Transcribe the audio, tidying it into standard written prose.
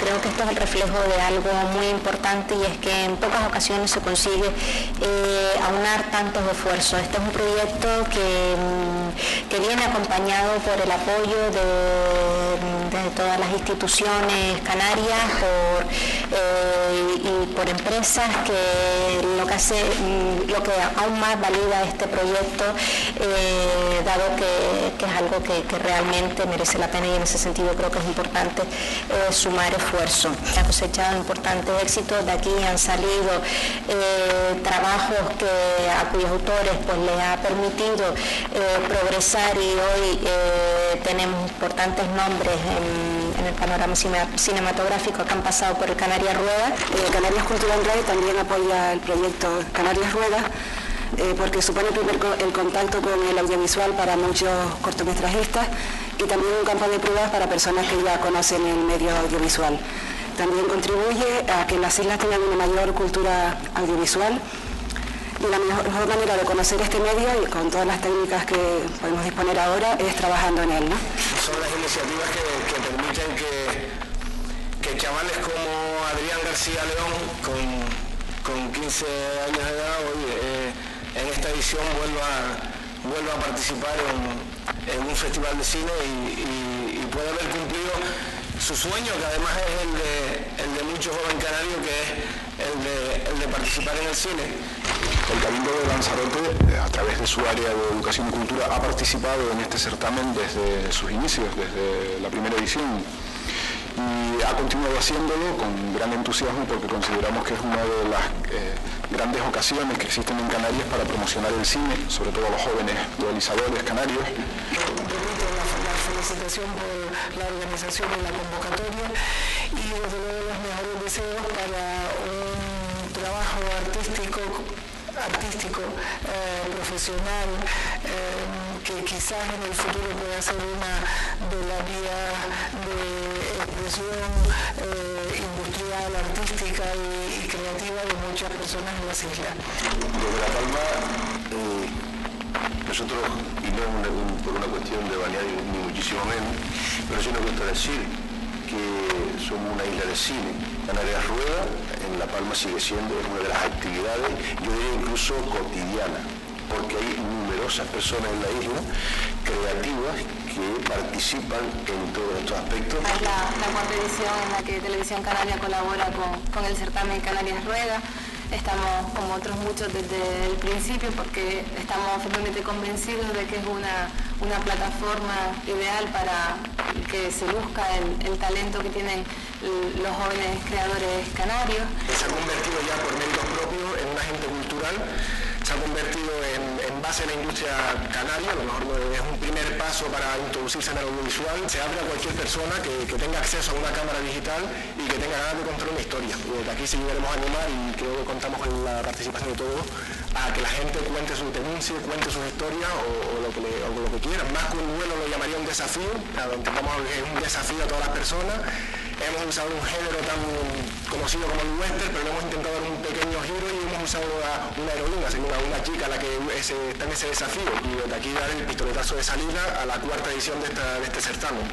Creo que esto es el reflejo de algo muy importante y es que en pocas ocasiones se consigue aunar tantos esfuerzos. Este es un proyecto que viene acompañado por el apoyo de todas las instituciones canarias y por empresas, que lo que aún más valida este proyecto, dado que es algo que realmente merece la pena, y en ese sentido creo que es importante sumar esfuerzo. Ha cosechado importantes éxitos, de aquí han salido trabajos a cuyos autores pues les ha permitido progresar, y hoy tenemos importantes nombres en el panorama cinematográfico que han pasado por el Canarias Rueda. Canarias Cultural Red también apoya el proyecto Canarias Rueda, porque supone el contacto con el audiovisual para muchos cortometrajistas y también un campo de pruebas para personas que ya conocen el medio audiovisual. También contribuye a que las islas tengan una mayor cultura audiovisual, y la mejor manera de conocer este medio, y con todas las técnicas que podemos disponer ahora, es trabajando en él, ¿no? Son las iniciativas que permiten que chavales como Adrián García León, con 15 años de edad, hoy en esta edición vuelva a participar en un festival de cine y puede haber cumplido su sueño, que además es el de muchos jóvenes canarios, que es el de participar en el cine. El Cabildo de Lanzarote, a través de su área de Educación y Cultura, ha participado en este certamen desde sus inicios, desde la primera edición, y ha continuado haciéndolo con gran entusiasmo, porque consideramos que es una de las grandes ocasiones que existen en Canarias para promocionar el cine, sobre todo a los jóvenes realizadores canarios. La felicitación por la organización y la convocatoria, y desde luego los mejores deseos para un trabajo artístico, profesional, que quizás en el futuro pueda ser una de las vías de expresión industrial, artística y creativa de muchas personas en las islas. Desde La Palma, nosotros, y no por una cuestión de vanidad ni muchísimo menos, pero sí nos gusta decir que somos una isla de cine. Canarias Rueda en La Palma sigue siendo una de las actividades, yo diría incluso cotidiana, porque hay numerosas personas en la isla creativas que participan en todos estos aspectos. Es la cuarta edición en la que Televisión Canaria colabora con el certamen Canarias Rueda. Estamos, como otros muchos, desde el principio, porque estamos firmemente convencidos de que es una plataforma ideal para que se luzca el talento que tienen los jóvenes creadores canarios. Se ha convertido ya por méritos propios en un agente cultural, se ha convertido en base de la industria canaria. A lo mejor es un primer paso para introducirse en el audiovisual. Se abre a cualquier persona que tenga acceso a una cámara digital y que tenga ganas de contar una historia. Y desde aquí sí queremos animar, y creo que contamos con la participación de todos, a que la gente cuente sus denuncias, cuente sus historias o lo que quieran. Más que un duelo lo llamaría un desafío. Intentamos que es un desafío a todas las personas. Hemos usado un género tan conocido como el western, pero le hemos intentado dar un pequeño giro y hemos usado a una heroína, una chica a la que está en ese desafío. Y desde aquí dar el pistoletazo de salida a la cuarta edición de este certamen.